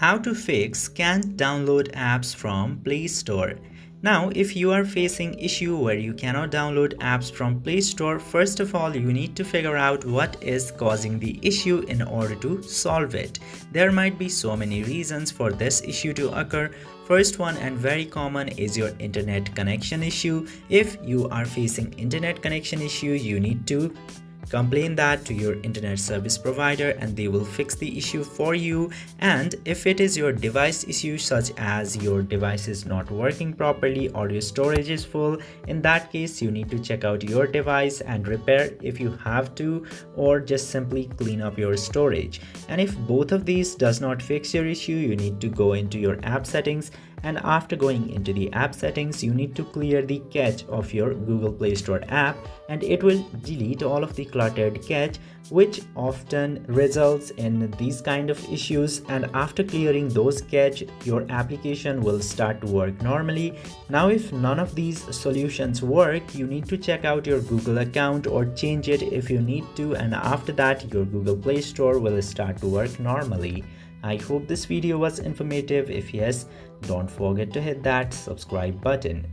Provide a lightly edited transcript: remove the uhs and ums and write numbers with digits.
How to fix can't download apps from Play Store. Now, if you are facing issue where you cannot download apps from Play Store, first of all, you need to figure out what is causing the issue in order to solve it. There might be so many reasons for this issue to occur. First one and very common is your internet connection issue. If you are facing internet connection issue, you need to complain that to your internet service provider and they will fix the issue for you. And if it is your device issue, such as your device is not working properly or your storage is full, in that case you need to check out your device and repair if you have to, or just simply clean up your storage. And if both of these does not fix your issue, you need to go into your app settings, and after going into the app settings, you need to clear the cache of your Google Play Store app, and it will delete all of the cluttered cache, which often results in these kind of issues. And after clearing those cache, your application will start to work normally. Now, if none of these solutions work, you need to check out your Google account or change it if you need to, and after that your Google Play Store will start to work normally. I hope this video was informative. If yes, don't forget to hit that subscribe button.